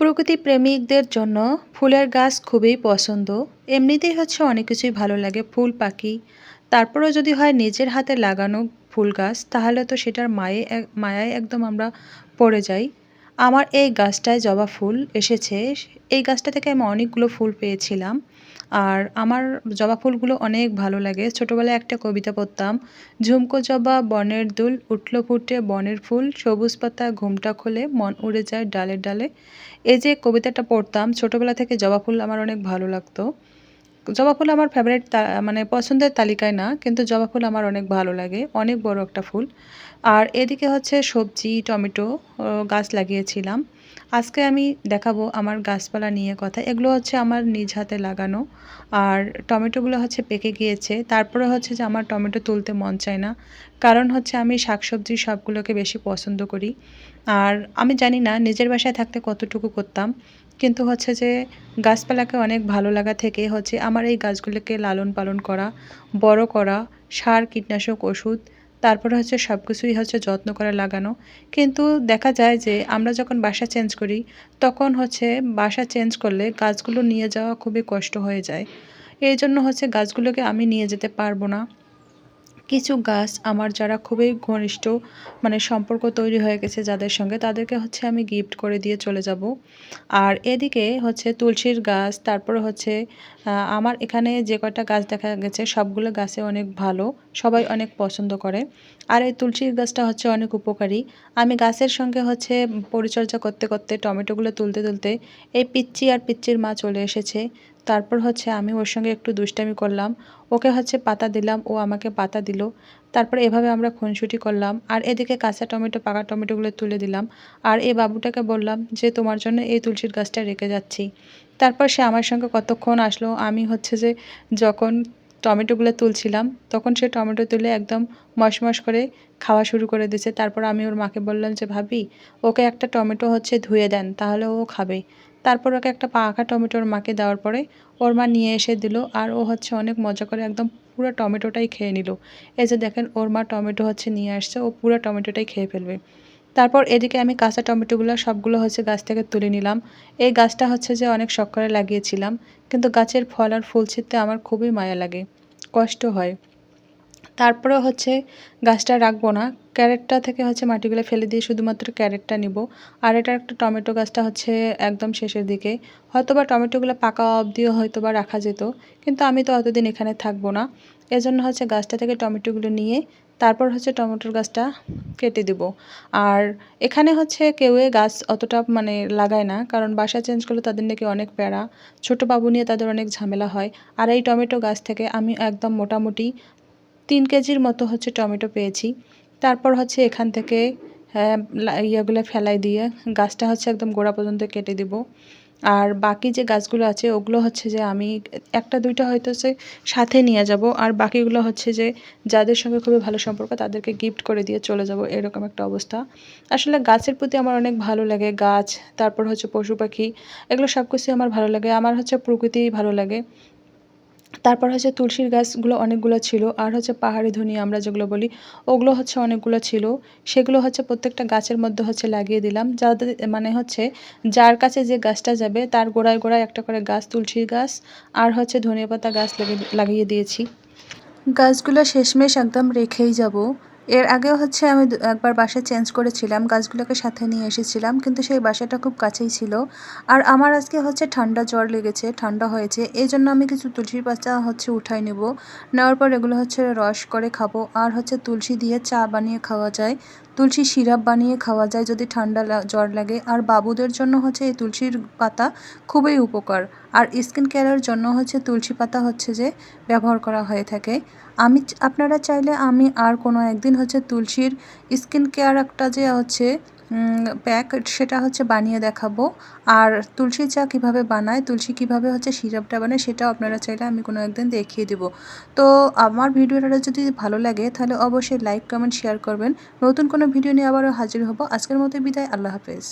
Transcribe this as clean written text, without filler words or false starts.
প্রকৃতি প্রেমিকদের জন্য ফুলের গাছ খুবই পছন্দ। এমনিতেই অনেক কিছুই ভালো লাগে, ফুল, পাখি। তারপরেও যদি হয় নিজের হাতে লাগানো ফুল গাছ, তাহলে তো সেটার মায়ায় একদম আমরা পড়ে যাই। আমার এই গাছটায় জবা ফুল এসেছে। এই গাছটা থেকে আমি অনেকগুলো ফুল পেয়েছিলাম। আর আমার জবা ফুলগুলো অনেক ভালো লাগে। ছোটোবেলায় একটা কবিতা পড়তাম, ঝুমকো জবা বনের দুল, উঠল ফুটে বনের ফুল, সবুজ পাতা ঘুমটা খোলে, মন উড়ে যায় ডালে ডালে। এই যে কবিতাটা পড়তাম, ছোটোবেলা থেকে জবা ফুল আমার অনেক ভালো লাগতো। জবা ফুল আমার ফেভারিট, মানে পছন্দের তালিকায় না, কিন্তু জবা ফুল আমার অনেক ভালো লাগে, অনেক বড় একটা ফুল। আর এদিকে সবজি, টমেটো গাছ লাগিয়েছিলাম। আজকে আমি দেখাবো আমার গাছপালা নিয়ে কথা। এগুলো আমার নিজ হাতে লাগানো। আর টমেটোগুলো পেকে গিয়েছে। তারপরে যে আমার টমেটো তুলতে মন চায় না। কারণ আমি শাকসবজি সবগুলোকে বেশি পছন্দ করি। আর আমি জানি না নিজের বাসায় থাকতে কতটুকু করতাম। কিন্তু যে গাছপালাকে অনেক ভালো লাগা থেকে আমার এই গাছগুলোকে লালন পালন করা, বড় করা, সার, কীটনাশক, ওষুধ, তারপরে সব কিছুই যত্ন করে লাগানো। কিন্তু দেখা যায় যে আমরা যখন বাসা চেঞ্জ করি, তখন বাসা চেঞ্জ করলে গাছগুলো নিয়ে যাওয়া খুবই কষ্ট হয়ে যায়। এইজন্য গাছগুলোকে আমি নিয়ে যেতে পারবো না। কিছু গাছ আমার যারা খুবই ঘনিষ্ঠ, মানে সম্পর্ক তৈরি হয়ে গেছে যাদের সঙ্গে, তাদেরকে আমি গিফট করে দিয়ে চলে যাব। আর এদিকে তুলসীর গাছ, তারপরে আমার এখানে যে কয়টা গাছ দেখা গেছে সবগুলো গাছে অনেক ভালো, সবাই অনেক পছন্দ করে। আর এই তুলসীর গাছটা অনেক উপকারী। আমি গাছের সঙ্গে পরিচর্যা করতে করতে, টমেটোগুলো তুলতে তুলতে এই পিচ্চি আর পিচ্চির মা চলে এসেছে। তারপর আমি ওর সঙ্গে একটু দুষ্টামি করলাম, ওকে পাতা দিলাম, ও আমাকে পাতা দিল। তারপরে এভাবে আমরা খুনসুটি করলাম। আর এদিকে কাঁচা টমেটো, পাকা টমেটোগুলো তুলে দিলাম। আর এই বাবুটাকে বললাম যে তোমার জন্য এই তুলসীর গাছটা রেখে যাচ্ছি। তারপর সে আমার সঙ্গে কতক্ষণ আসলো। আমি যে যখন টমেটোগুলো তুলছিলাম, তখন সে টমেটো তুলে একদম মশমশ করে খাওয়া শুরু করে দিয়েছে। তারপর আমি ওর মাকে বললাম যে ভাবি, ওকে একটা টমেটো ধুয়ে দেন, তাহলে ও খাবে। তারপর ওকে একটা পাকা টমেটো ওর মাকে দেওয়ার পরে ওর মা নিয়ে এসে দিল। আর ও অনেক মজা করে একদম পুরো টমেটোটাই খেয়ে নিল। এই যে দেখেন, ওর মা টমেটো নিয়ে আসছে, ও পুরো টমেটোটাই খেয়ে ফেলবে। তারপর এদিকে আমি কাঁচা টমেটোগুলো সবগুলো গাছ থেকে তুলে নিলাম। এই গাছটা যে অনেক শখ করে লাগিয়েছিলাম, কিন্তু গাছের ফল আর ফুল ছিঁড়তে আমার খুবই মায়া লাগে, কষ্ট হয়। তারপরে গাছটা রাখবো না, ক্যারেটটা থেকে মাটিগুলো ফেলে দিয়ে শুধুমাত্র ক্যারেটটা নিব। আর এটা একটা টমেটো গাছটা একদম শেষের দিকে, হয়তোবা টমেটোগুলো পাকা অবধিও হয়তোবা রাখা যেত, কিন্তু আমি তো অতদিন এখানে থাকবো না। এজন্য গাছটা থেকে টমেটোগুলো নিয়ে তারপর টমেটোর গাছটা কেটে দিব। আর এখানে কেউ গাছ অতটা মানে লাগায় না, কারণ বাসা চেঞ্জ করলে তাদের নাকি অনেক প্যারা, ছোটো বাবু নিয়ে তাদের অনেক ঝামেলা হয়। আর এই টমেটো গাছ থেকে আমি একদম মোটামুটি 3 কেজির মতো টমেটো পেয়েছি। তারপর এখান থেকে ইয়েগুলো ফেলাই দিয়ে গাছটা একদম গোড়া পর্যন্ত কেটে দিব। আর বাকি যে গাছগুলো আছে ওগুলো যে আমি একটা দুইটা হয়তো সাথে নিয়ে যাব, আর বাকিগুলো যে যাদের সঙ্গে খুবই ভালো সম্পর্ক তাদেরকে গিফট করে দিয়ে চলে যাব, এরকম একটা অবস্থা। আসলে গাছের প্রতি আমার অনেক ভালো লাগে। গাছ, তারপর পশু পাখি, এগুলো সব কিছুই আমার ভালো লাগে। আমার প্রকৃতিই ভালো লাগে। তারপর তুলসীর গাছগুলো অনেকগুলো ছিল। আর পাহাড়ি ধনিয়া আমরা যেগুলো বলি, ওগুলো অনেকগুলো ছিল। সেগুলো প্রত্যেকটা গাছের মধ্যে লাগিয়ে দিলাম। যাদের মানে যার কাছে যে গাছটা যাবে তার গোড়ায় গোড়ায় একটা করে গাছ, তুলসীর গাছ আর ধনিয়াপাতা গাছ লাগিয়ে দিয়েছি। গাছগুলো শেষমেশ একদম রেখেই যাব। এর আগেও আমি একবার বাসা চেঞ্জ করেছিলাম, গাছগুলোকে সাথে নিয়ে এসেছিলাম, কিন্তু সেই বাসাটা খুব কাছেই ছিল। আর আমার আজকে ঠান্ডা জ্বর লেগেছে, ঠান্ডা হয়েছে, এই জন্য আমি কিছু তুলসীর পাতা উঠাই নেব। নেওয়ার পর এগুলো রস করে খাবো। আর তুলসী দিয়ে চা বানিয়ে খাওয়া যায়, তুলসী সিরাপ বানিয়ে খাওয়া যায় যদি ঠান্ডা জ্বর লাগে। আর বাবুদের জন্য এই তুলসীর পাতা খুবই উপকার। আর স্কিন কেয়ারের জন্য তুলসী পাতা যে ব্যবহার করা হয়ে থাকে। আপনারা চাইলে আমি আর কোনো একদিন তুলসীর স্কিন কেয়ার একটা যে প্যাক, সেটা বানিয়ে দেখাবো। আর তুলসী চা কিভাবে বানায়, তুলসী কিভাবে সিরাপটা বানায়, সেটাও আপনারা চাইলে আমি কোনো একদিন দেখিয়ে দেবো। তো আমার ভিডিওটা যদি ভালো লাগে তাহলে অবশ্যই লাইক, কমেন্ট, শেয়ার করবেন। নতুন কোনো ভিডিও নিয়ে আবারও হাজির হব। আজকের মতো বিদায়, আল্লাহ হাফেজ।